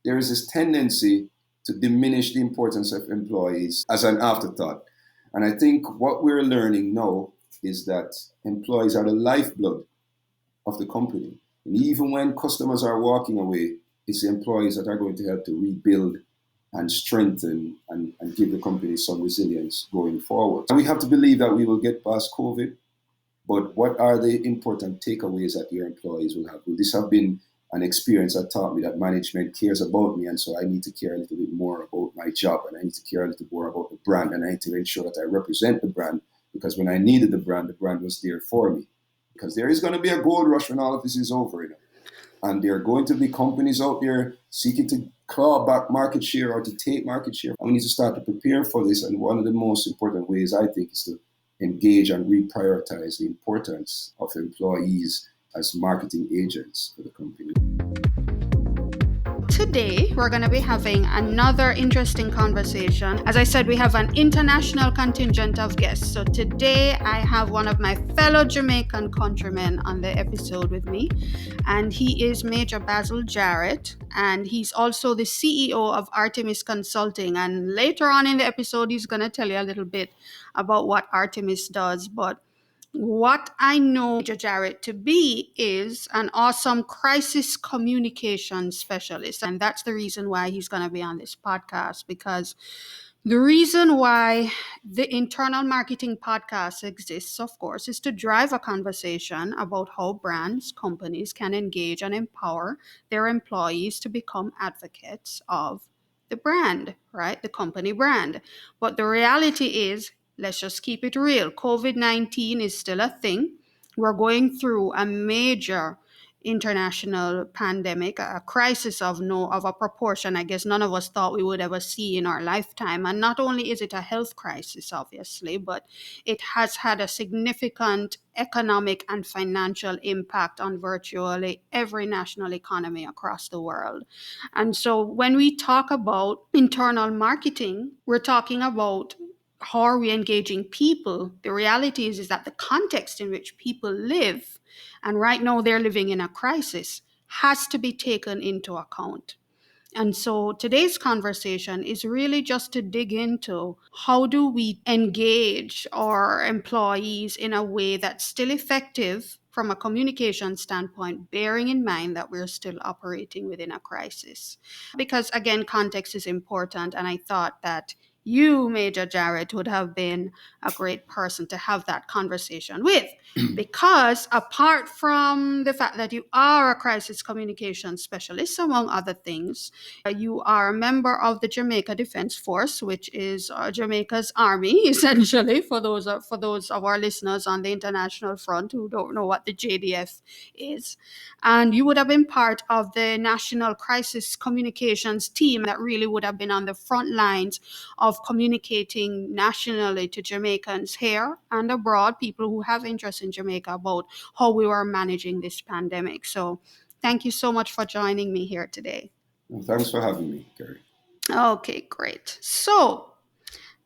there is this tendency to diminish the importance of employees as an afterthought. And I think what we're learning now is that employees are the lifeblood of the company. And even when customers are walking away, it's the employees that are going to help to rebuild and strengthen and give the company some resilience going forward. And we have to believe that we will get past COVID, but what are the important takeaways that your employees will have? Will this have been an experience that taught me that management cares about me, and so I need to care a little bit more about my job, and I need to care a little more about the brand, and I need to ensure that I represent the brand, because when I needed the brand was there for me. Because there is going to be a gold rush when all of this is over, and there are going to be companies out there seeking to claw back market share or to take market share. And we need to start to prepare for this, and one of the most important ways, I think, is to engage and reprioritize the importance of employees as marketing agents for the company. Today, we're going to be having another interesting conversation. As I said, we have an international contingent of guests. So today, I have one of my fellow Jamaican countrymen on the episode with me, and he is Major Basil Jarrett, and he's also the CEO of Artemis Consulting. And later on in the episode, he's going to tell you a little bit about what Artemis does. But what I know Major Jarrett to be is an awesome crisis communication specialist. And that's the reason why he's going to be on this podcast, because the reason why the internal marketing podcast exists, of course, is to drive a conversation about how brands, companies can engage and empower their employees to become advocates of the brand, right? The company brand. But the reality is, let's just keep it real. COVID-19 is still a thing. We're going through a major international pandemic, a crisis of a proportion I guess none of us thought we would ever see in our lifetime. And not only is it a health crisis, obviously, but it has had a significant economic and financial impact on virtually every national economy across the world. And so when we talk about internal marketing, we're talking about how are we engaging people. The reality is that the context in which people live, and right now they're living in a crisis, has to be taken into account. And so today's conversation is really just to dig into how do we engage our employees in a way that's still effective from a communication standpoint, bearing in mind that we're still operating within a crisis. Because again, context is important, and I thought that you, Major Jarrett, would have been a great person to have that conversation with. Because apart from the fact that you are a crisis communication specialist, among other things, you are a member of the Jamaica Defense Force, which is Jamaica's army, essentially, for those of our listeners on the international front who don't know what the JDF is. And you would have been part of the National Crisis Communications team that really would have been on the front lines of communicating nationally to Jamaicans here and abroad, people who have interest in Jamaica, about how we were managing this pandemic. So thank you so much for joining me here today. Well, thanks for having me, Kerry. Okay, great. So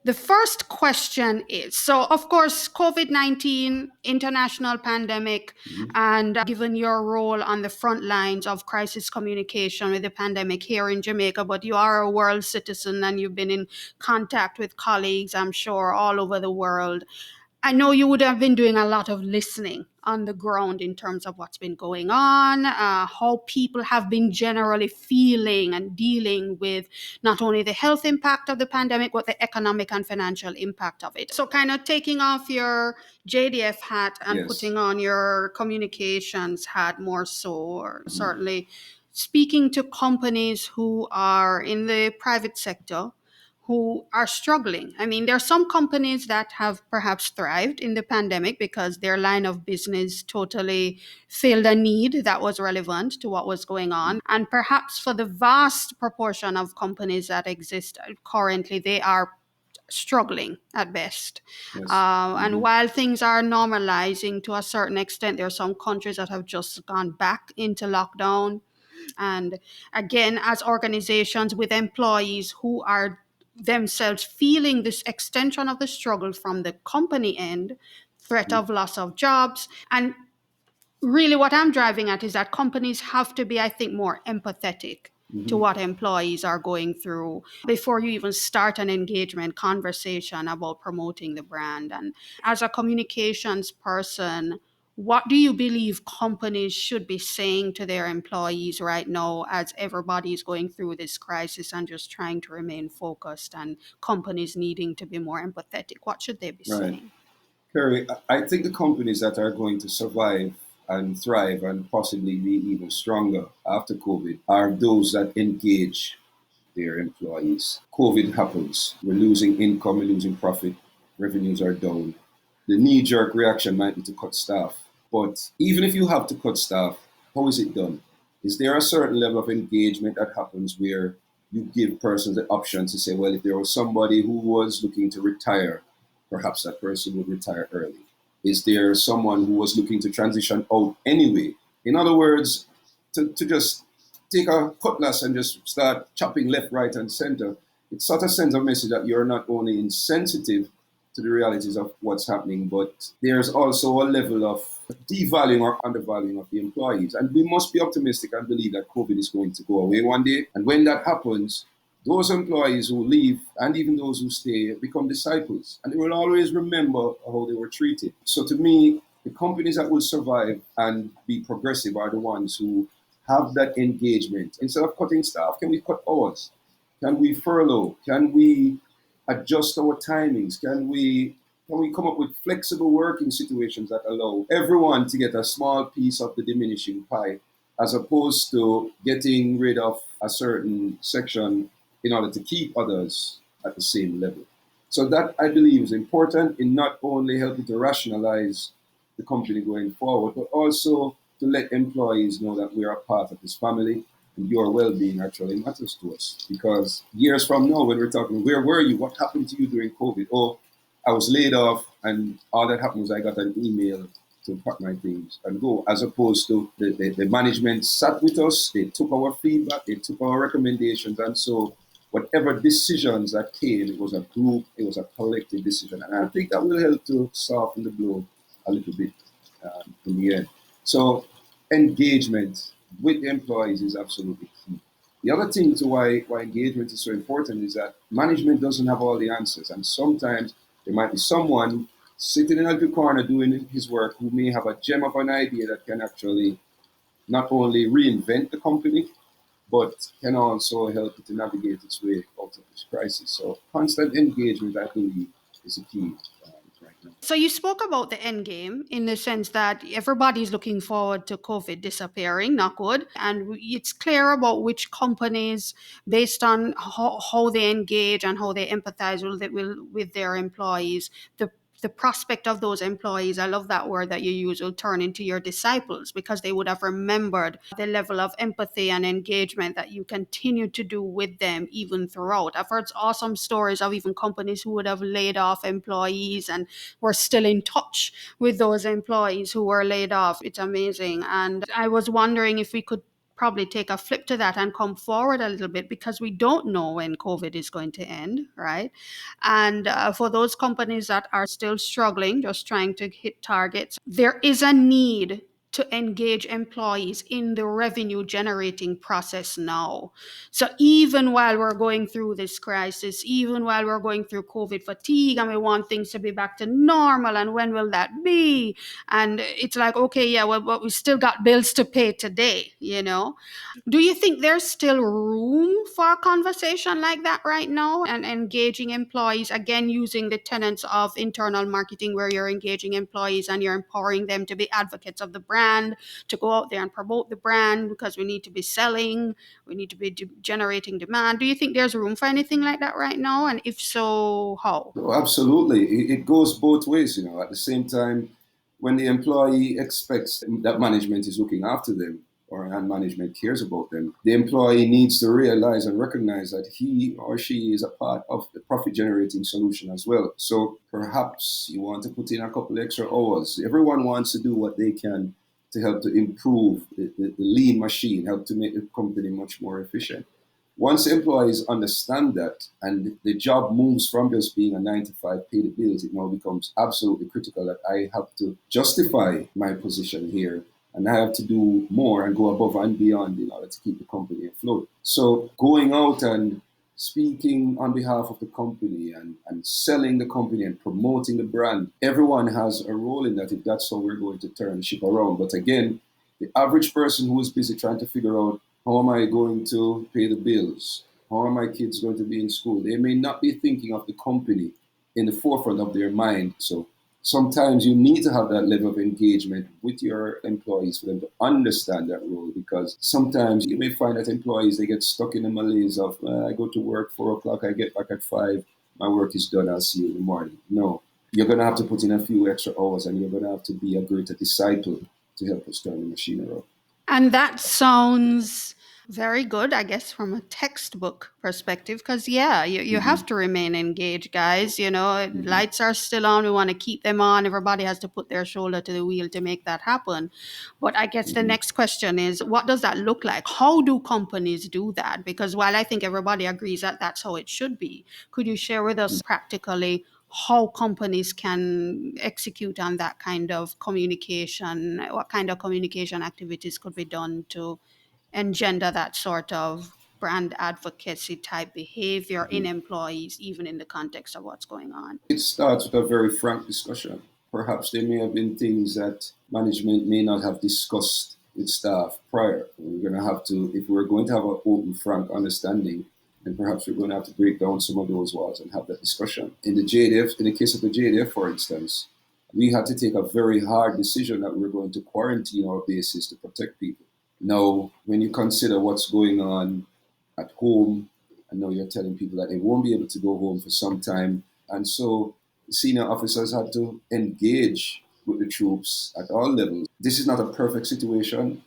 the first question is, so of course, COVID-19, international pandemic, and given your role on the front lines of crisis communication with the pandemic here in Jamaica, but you are a world citizen and you've been in contact with colleagues, I'm sure, all over the world. I know you would have been doing a lot of listening on the ground in terms of what's been going on, how people have been generally feeling and dealing with not only the health impact of the pandemic, but the economic and financial impact of it. So kind of taking off your JDF hat and putting on your communications hat more so, or certainly speaking to companies who are in the private sector, who are struggling. I mean, there are some companies that have perhaps thrived in the pandemic because their line of business totally filled a need that was relevant to what was going on. And perhaps for the vast proportion of companies that exist currently, they are struggling at best. And while things are normalizing to a certain extent, there are some countries that have just gone back into lockdown. And again, as organizations with employees who are themselves feeling this extension of the struggle from the company end, threat of loss of jobs. And really what I'm driving at is that companies have to be, I think, more empathetic to Mhm. what employees are going through before you even start an engagement conversation about promoting the brand. And as a communications person, what do you believe companies should be saying to their employees right now as everybody is going through this crisis and just trying to remain focused and companies needing to be more empathetic? What should they be Right. saying? Kerry, I think the companies that are going to survive and thrive and possibly be even stronger after COVID are those that engage their employees. COVID happens. We're losing income, we're losing profit, revenues are down. The knee jerk reaction might be to cut staff. But even if you have to cut staff, how is it done? Is there a certain level of engagement that happens where you give persons the option to say, well, if there was somebody who was looking to retire, perhaps that person would retire early? Is there someone who was looking to transition out anyway? In other words, to just take a cutlass and just start chopping left, right, and center, it sort of sends a message that you're not only insensitive to the realities of what's happening, but there's also a level of devaluing or undervaluing of the employees. And we must be optimistic and believe that COVID is going to go away one day. And when that happens, those employees who leave and even those who stay become disciples. And they will always remember how they were treated. So to me, the companies that will survive and be progressive are the ones who have that engagement. Instead of cutting staff, can we cut hours? Can we furlough? Can we adjust our timings? Can we come up with flexible working situations that allow everyone to get a small piece of the diminishing pie, as opposed to getting rid of a certain section in order to keep others at the same level? So that I believe is important in not only helping to rationalize the company going forward, but also to let employees know that we are a part of this family and your well-being actually matters to us. Because years from now, when we're talking, where were you? What happened to you during COVID? Oh, I was laid off, and all that happened was I got an email to pack my things and go, as opposed to the management sat with us, they took our feedback, they took our recommendations, and so whatever decisions that came, it was a group, it was a collective decision. And I think that will help to soften the blow a little bit in the end. So engagement with the employees is absolutely key. The other thing to why engagement is so important is that management doesn't have all the answers. And sometimes there might be someone sitting in a little corner doing his work who may have a gem of an idea that can actually not only reinvent the company, but can also help it to navigate its way out of this crisis. So constant engagement, I believe, is a key right now. So you spoke about the end game in the sense that everybody's looking forward to COVID disappearing, not good. And it's clear about which companies, based on how they engage and how they empathize with their employees, the prospect of those employees, I love that word that you use, will turn into your disciples because they would have remembered the level of empathy and engagement that you continue to do with them even throughout. I've heard awesome stories of even companies who would have laid off employees and were still in touch with those employees who were laid off. It's amazing. And I was wondering if we could probably take a flip to that and come forward a little bit because we don't know when COVID is going to end, right? And for those companies that are still struggling, just trying to hit targets, there is a need to engage employees in the revenue generating process now. So even while we're going through this crisis, even while we're going through COVID fatigue and we want things to be back to normal, and when will that be? And it's like, okay, yeah, well, but we still got bills to pay today, you know? Do you think there's still room for a conversation like that right now and engaging employees, again, using the tenets of internal marketing where you're engaging employees and you're empowering them to be advocates of the brand, to go out there and promote the brand because we need to be selling, we need to be generating demand? Do you think there's room for anything like that right now? And if so, how? No, absolutely. It goes both ways, you know. At the same time, when the employee expects that management is looking after them or and management cares about them, the employee needs to realize and recognize that he or she is a part of the profit generating solution as well. So perhaps you want to put in a couple extra hours. Everyone wants to do what they can to help to improve the lean machine, help to make the company much more efficient. Once employees understand that and the job moves from just being a 9 to 5 pay the bills, it now becomes absolutely critical that I have to justify my position here and I have to do more and go above and beyond in order to keep the company afloat. So going out and speaking on behalf of the company and selling the company and promoting the brand, everyone has a role in that if that's how we're going to turn the ship around. But again, the average person who is busy trying to figure out how am I going to pay the bills? How are my kids going to be in school? They may not be thinking of the company in the forefront of their mind. So sometimes you need to have that level of engagement with your employees for them to understand that role, because sometimes you may find that employees, they get stuck in the malaise of I go to work 4 o'clock, I get back at 5, my work is done, I'll see you in the morning. No, you're going to have to put in a few extra hours, and you're going to have to be a greater disciple to help us turn the machine around. And that sounds very good, I guess, from a textbook perspective. Because, yeah, you Mm-hmm. have to remain engaged, guys. You know, Mm-hmm. lights are still on. We want to keep them on. Everybody has to put their shoulder to the wheel to make that happen. But I guess the Mm-hmm. next question is, what does that look like? How do companies do that? Because while I think everybody agrees that that's how it should be, could you share with us practically how companies can execute on that kind of communication? What kind of communication activities could be done to engender that sort of brand advocacy type behavior in employees, even in the context of what's going on? It starts with a very frank discussion. Perhaps there may have been things that management may not have discussed with staff prior. We're going to have to, if we're going to have an open, frank understanding, then perhaps we're going to have to break down some of those walls and have that discussion. In the JDF, in the case of the JDF, for instance, we had to take a very hard decision that we were going to quarantine our bases to protect people. Now, when you consider what's going on at home, I know you're telling people that they won't be able to go home for some time. And so senior officers had to engage with the troops at all levels. This is not a perfect situation.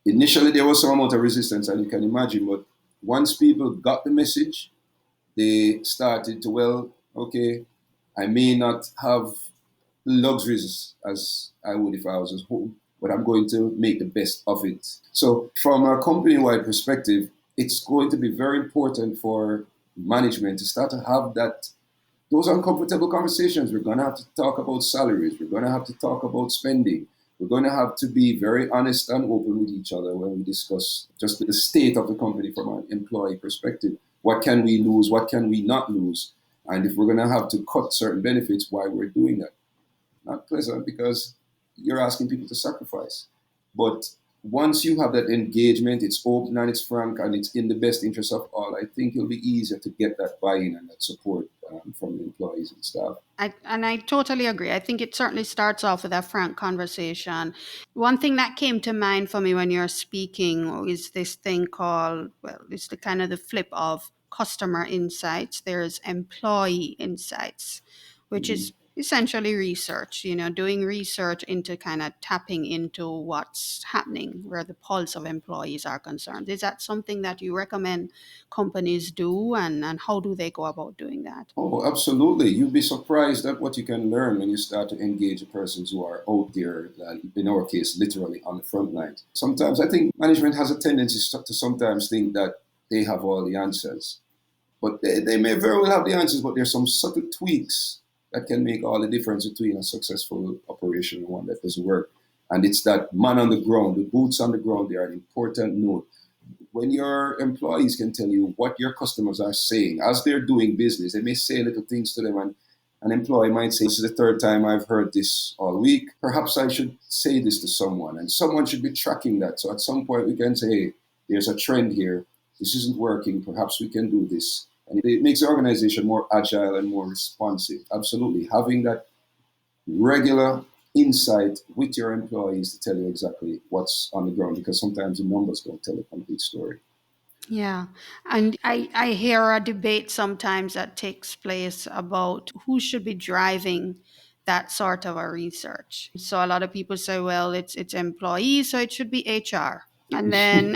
Initially, there was some amount of resistance, and you can imagine, but once people got the message, they started to, well, okay, I may not have luxuries as I would if I was at home, but I'm going to make the best of it. So, from a company wide perspective, it's going to be very important for management to start to have those uncomfortable conversations. We're going to have to talk about salaries. We're going to have to talk about spending. We're going to have to be very honest and open with each other when we discuss just the state of the company from an employee perspective. What can we lose? What can we not lose? And if we're going to have to cut certain benefits, why we're doing that. Not pleasant because you're asking people to sacrifice. But once you have that engagement, it's open and it's frank and it's in the best interest of all, I think it'll be easier to get that buy-in and that support from the employees and staff. I totally agree. I think it certainly starts off with a frank conversation. One thing that came to mind for me when you're speaking is this thing called, well, it's the kind of the flip of customer insights. There's employee insights, which Mhm. is essentially research, doing research into kind of tapping into what's happening, where the pulse of employees are concerned. Is that something that you recommend companies do, and how do they go about doing that? Oh, absolutely. You'd be surprised at what you can learn when you start to engage with persons who are out there, in our case, literally on the front lines. Sometimes I think management has a tendency to sometimes think that they have all the answers. But they may very well have the answers, but there's some subtle tweaks that can make all the difference between a successful operation and one that doesn't work. And it's that man on the ground, the boots on the ground, they are an important note. When your employees can tell you what your customers are saying as they're doing business, they may say little things to them, and an employee might say, this is the third time I've heard this all week. Perhaps I should say this to someone, and someone should be tracking that. So at some point we can say, hey, there's a trend here. This isn't working. Perhaps we can do this. And it makes the organization more agile and more responsive. Absolutely. Having that regular insight with your employees to tell you exactly what's on the ground, because sometimes the numbers don't tell a complete story. Yeah. And I hear a debate sometimes that takes place about who should be driving that sort of a research. So a lot of people say, well, it's employees, so it should be HR. And then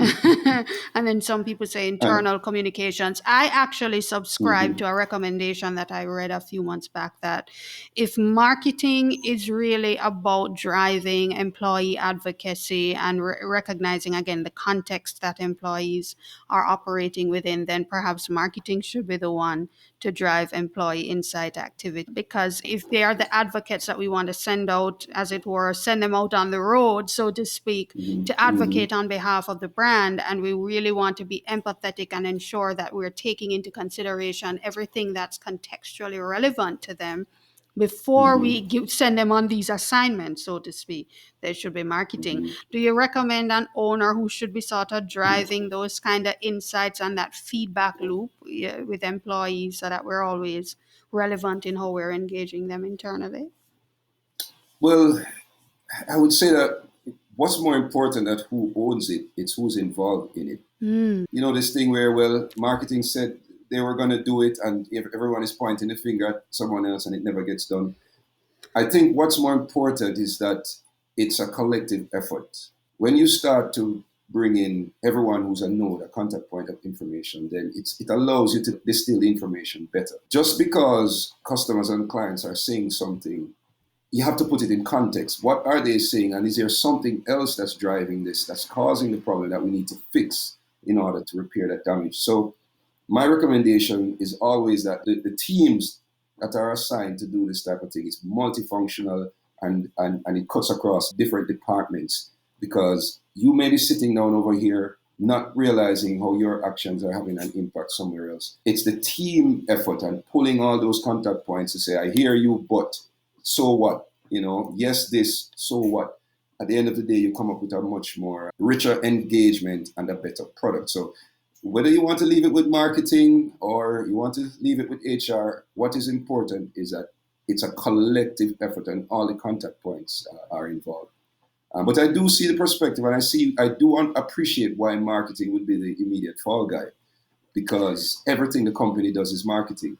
and then some people say And, internal communications. I actually subscribe mhm, to a recommendation that I read a few months back, that if marketing is really about driving employee advocacy and recognizing again the context that employees are operating within, then perhaps marketing should be the one to drive employee insight activity. Because if they are the advocates that we want to send out, as it were, send them out on the road, so to speak, mhm, to mhm, advocate on behalf of the brand, and we really want to be empathetic and ensure that we're taking into consideration everything that's contextually relevant to them before we mhm, send them on these assignments, so to speak. There should be marketing. mhm. Do you recommend an owner who should be sort of driving those kind of insights and that feedback loop, yeah, with employees, so that we're always relevant in how we're engaging them internally? Well, I would say that what's more important than who owns it, it's who's involved in it. Mm. You know, this thing where, well, marketing said they were going to do it, and if everyone is pointing the finger at someone else and it never gets done. I think what's more important is that it's a collective effort. When you start to bring in everyone who's a node, a contact point of information, then it allows you to distill the information better. Just because customers and clients are saying something, you have to put it in context. What are they saying? And is there something else that's driving this, that's causing the problem that we need to fix in order to repair that damage? So my recommendation is always that the teams that are assigned to do this type of thing is multifunctional, and it cuts across different departments, because you may be sitting down over here not realizing how your actions are having an impact somewhere else. It's the team effort and pulling all those contact points to say, I hear you, but so what? You know, yes, this, so what? At the end of the day, you come up with a much more richer engagement and a better product. So whether you want to leave it with marketing or you want to leave it with HR, what is important is that it's a collective effort and all the contact points are involved. But I do see the perspective, and I do appreciate why marketing would be the immediate fall guy, because everything the company does is marketing.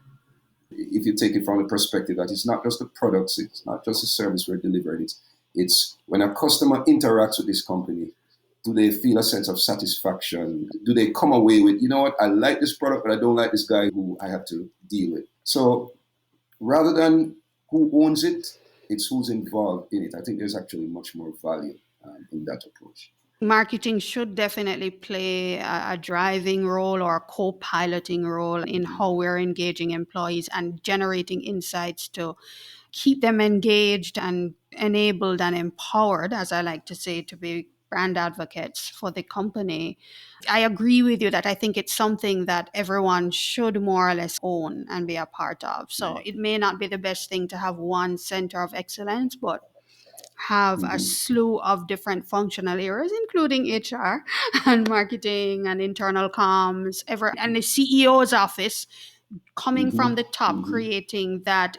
If you take it from the perspective that it's not just the products, it's not just the service we're delivering, it's when a customer interacts with this company, do they feel a sense of satisfaction? Do they come away with, you know what, I like this product, but I don't like this guy who I have to deal with? So rather than who owns it, it's who's involved in it. I think there's actually much more value in that approach. Marketing should definitely play a driving role or a co-piloting role in Mhm, how we're engaging employees and generating insights to keep them engaged and enabled and empowered, as I like to say, to be brand advocates for the company. I agree with you that I think it's something that everyone should more or less own and be a part of. So right. it may not be the best thing to have one center of excellence, but have a Mhm, slew of different functional areas, including HR and marketing and internal comms, and the CEO's office, coming from mhm, the top, mhm. creating that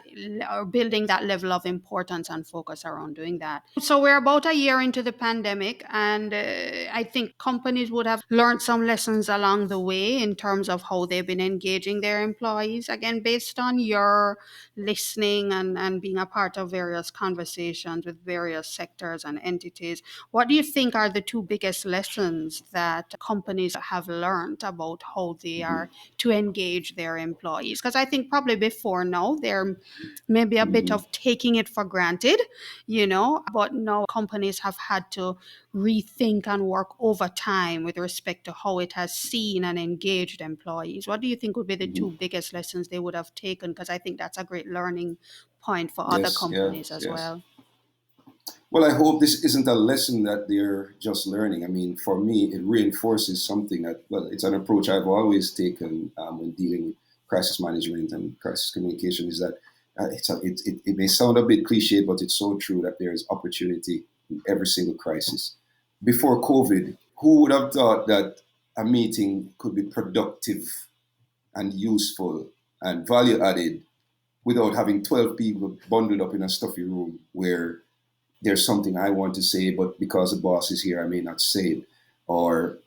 or building that level of importance and focus around doing that. So we're about a year into the pandemic, and I think companies would have learned some lessons along the way in terms of how they've been engaging their employees. Again, based on your listening and being a part of various conversations with various sectors and entities, what do you think are the two biggest lessons that companies have learned about how they are to engage their employees? Because I think probably before now, there may be a bit Mhm. of taking it for granted, but now companies have had to rethink and work over time with respect to how it has seen and engaged employees. What do you think would be the two Mhm. biggest lessons they would have taken? Because I think that's a great learning point for other Yes, companies yes, as yes. well. Well, I hope this isn't a lesson that they're just learning. I mean, for me, it reinforces something that, well, it's an approach I've always taken when dealing with crisis management and crisis communication, is that it may sound a bit cliched, but it's so true that there is opportunity in every single crisis. Before COVID, who would have thought that a meeting could be productive and useful and value added without having 12 people bundled up in a stuffy room where there's something I want to say, but because the boss is here, I may not say it. Or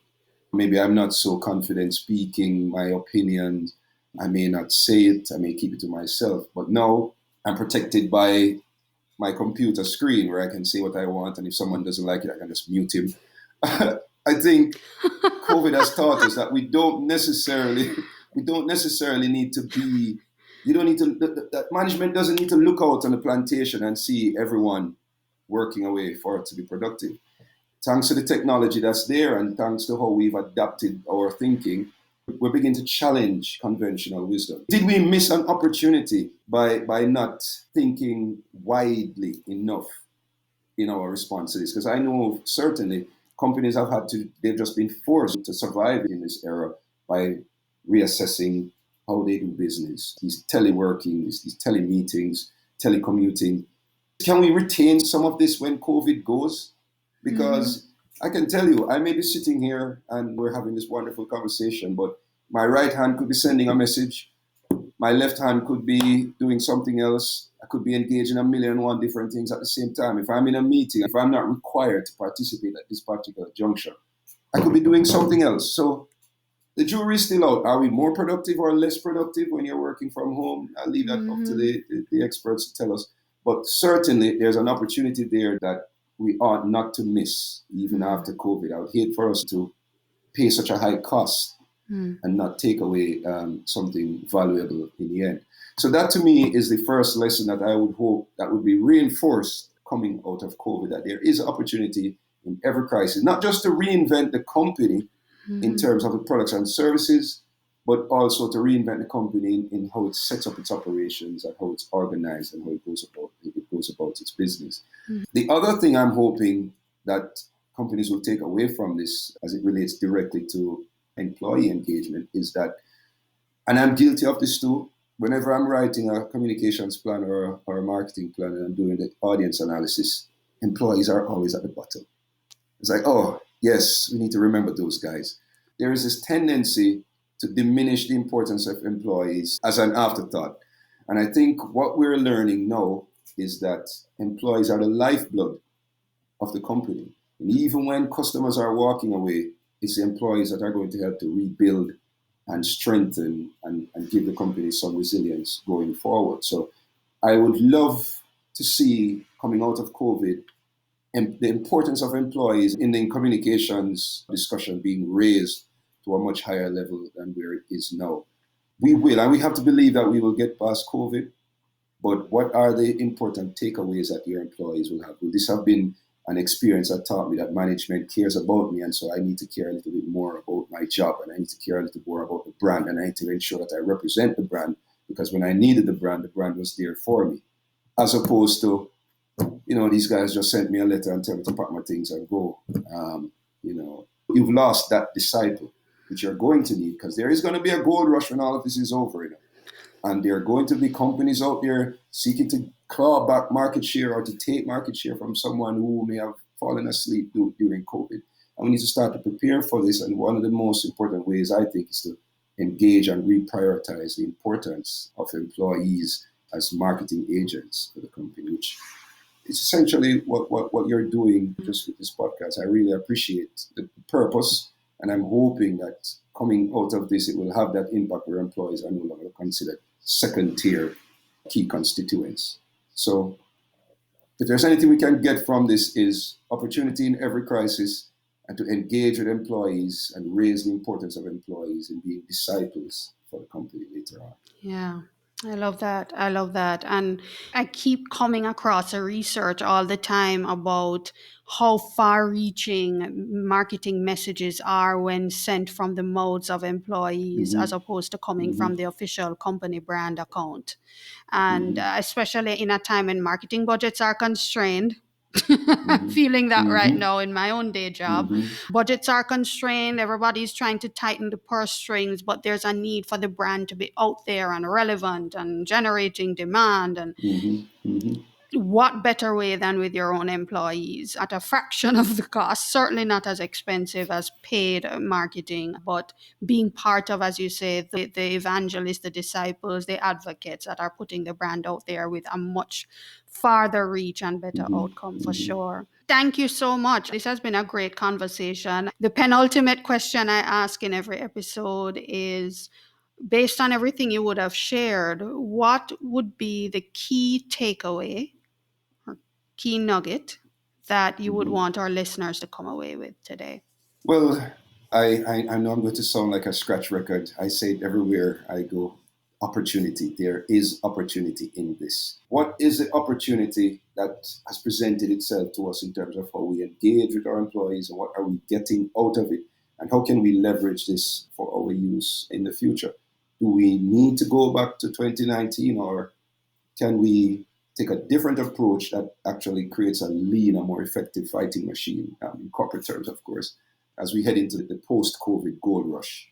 maybe I'm not so confident speaking my opinions. I may not say it. I may keep it to myself. But now I'm protected by my computer screen where I can say what I want. And if someone doesn't like it, I can just mute him. I think COVID has taught us that we don't necessarily need to be. You don't need to. That management doesn't need to look out on the plantation and see everyone working away for it to be productive. Thanks to the technology that's there, and thanks to how we've adapted our thinking, we're beginning to challenge conventional wisdom. Did we miss an opportunity by not thinking widely enough in our response to this? Because I know certainly companies they've just been forced to survive in this era by reassessing how they do business. These teleworking, these telemeetings, telecommuting. Can we retain some of this when COVID goes? Because I can tell you, I may be sitting here and we're having this wonderful conversation, but my right hand could be sending a message. My left hand could be doing something else. I could be engaged in a million and one different things at the same time. If I'm in a meeting, if I'm not required to participate at this particular juncture, I could be doing something else. So the jury is still out. Are we more productive or less productive when you're working from home? I'll leave that up to the experts to tell us. But certainly there's an opportunity there that we ought not to miss even after COVID. I would hate for us to pay such a high cost and not take away something valuable in the end. So that to me is the first lesson that I would hope that would be reinforced coming out of COVID, that there is opportunity in every crisis, not just to reinvent the company in terms of the products and services, but also to reinvent the company in how it sets up its operations and how it's organized and how it goes about its business. The other thing I'm hoping that companies will take away from this as it relates directly to employee engagement is that, and I'm guilty of this too, whenever I'm writing a communications plan or a marketing plan and I'm doing the audience analysis, employees are always at the bottom. It's like, oh, yes, we need to remember those guys. There is this tendency to diminish the importance of employees as an afterthought. And I think what we're learning now is that employees are the lifeblood of the company. And even when customers are walking away, it's the employees that are going to help to rebuild and strengthen and give the company some resilience going forward. So I would love to see, coming out of COVID, the importance of employees in the communications discussion being raised to a much higher level than where it is now. We will, and we have to believe that we will get past COVID, but what are the important takeaways that your employees will have? Will this have been an experience that taught me that management cares about me, and so I need to care a little bit more about my job, and I need to care a little more about the brand, and I need to ensure that I represent the brand, because when I needed the brand was there for me, as opposed to, these guys just sent me a letter and tell me to pack my things and go. You've lost that disciple, which you're going to need, because there is going to be a gold rush when all of this is over, and there are going to be companies out there seeking to claw back market share or to take market share from someone who may have fallen asleep during COVID. And we need to start to prepare for this. And one of the most important ways, I think, is to engage and reprioritize the importance of employees as marketing agents for the company, which is essentially what you're doing just with this podcast. I really appreciate the purpose, and I'm hoping that coming out of this, it will have that impact where employees are no longer considered second-tier key constituents. So if there's anything we can get from this is opportunity in every crisis, and to engage with employees and raise the importance of employees in being disciples for the company later on. Yeah. I love that. I love that. And I keep coming across a research all the time about how far reaching marketing messages are when sent from the mouths of employees as opposed to coming from the official company brand account. And especially in a time when marketing budgets are constrained. I'm feeling that right now in my own day job. Budgets are constrained. Everybody's trying to tighten the purse strings, but there's a need for the brand to be out there and relevant and generating demand. And what better way than with your own employees at a fraction of the cost, certainly not as expensive as paid marketing, but being part of, as you say, the evangelists, the disciples, the advocates that are putting the brand out there with a much farther reach and better outcome for sure. Thank you so much. This has been a great conversation. The penultimate question I ask in every episode is, based on everything you would have shared, what would be the key takeaway or key nugget that you would want our listeners to come away with today? Well, I know I'm going to sound like a scratch record. I say it everywhere I go. Opportunity. There is opportunity in this. What is the opportunity that has presented itself to us in terms of how we engage with our employees and what are we getting out of it? And how can we leverage this for our use in the future? Do we need to go back to 2019 or can we take a different approach that actually creates a leaner, more effective fighting machine, in corporate terms, of course, as we head into the post-COVID gold rush?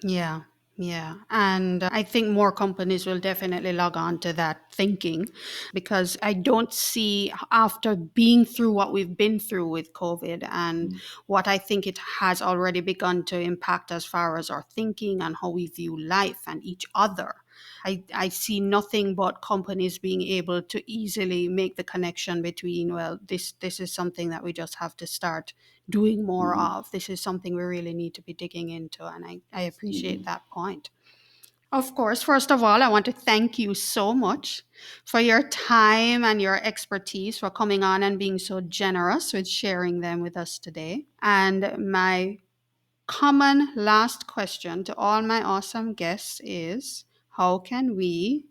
Yeah, yeah. And I think more companies will definitely log on to that thinking because I don't see, after being through what we've been through with COVID and what I think it has already begun to impact as far as our thinking and how we view life and each other. I see nothing but companies being able to easily make the connection between, well, this is something that we just have to start doing more Mm-hmm. of. This is something we really need to be digging into. And I appreciate Mm-hmm. that point. Of course, first of all, I want to thank you so much for your time and your expertise, for coming on and being so generous with sharing them with us today. And my common last question to all my awesome guests is, how can we,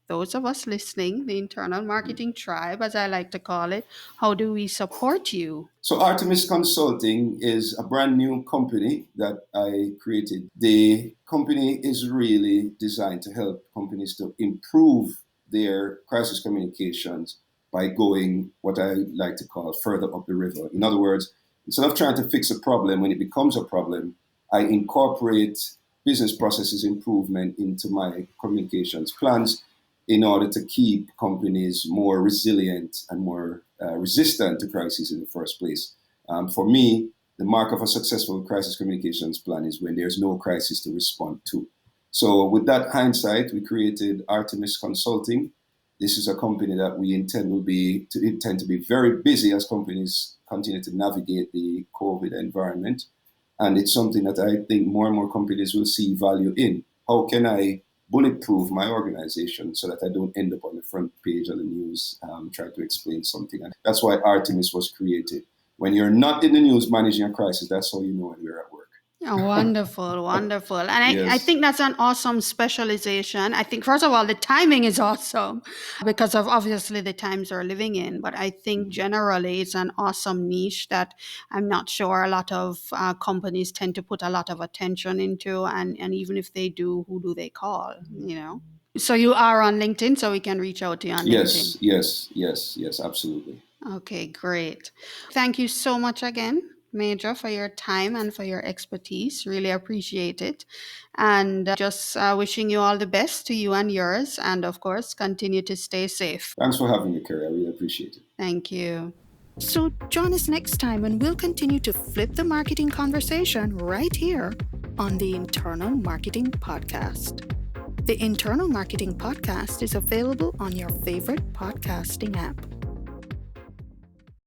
those of us listening, the internal marketing tribe, as I like to call it, how do we support you? So Artemis Consulting is a brand new company that I created. The company is really designed to help companies to improve their crisis communications by going what I like to call further up the river. In other words, instead of trying to fix a problem when it becomes a problem, I incorporate business processes improvement into my communications plans in order to keep companies more resilient and more resistant to crises in the first place. For me, the mark of a successful crisis communications plan is when there's no crisis to respond to. So, with that hindsight, we created Artemis Consulting. This is a company that we intend to be very busy as companies continue to navigate the COVID environment. And it's something that I think more and more companies will see value in. How can I bulletproof my organization so that I don't end up on the front page of the news trying to explain something? And that's why Artemis was created. When you're not in the news managing a crisis, that's how you know when you're at work. Oh, wonderful, wonderful. And I Yes. think that's an awesome specialization. I think, first of all, the timing is awesome because of obviously the times we're living in. But I think generally it's an awesome niche that I'm not sure a lot of companies tend to put a lot of attention into. And even if they do, who do they call, you know? So you are on LinkedIn, so we can reach out to you on LinkedIn. Yes, absolutely. Okay, great. Thank you so much again, Major, for your time and for your expertise. Really appreciate it. And just wishing you all the best to you and yours. And of course, continue to stay safe. Thanks for having me, Kerry. I really appreciate it. Thank you. So join us next time and we'll continue to flip the marketing conversation right here on the Internal Marketing Podcast. The Internal Marketing Podcast is available on your favorite podcasting app.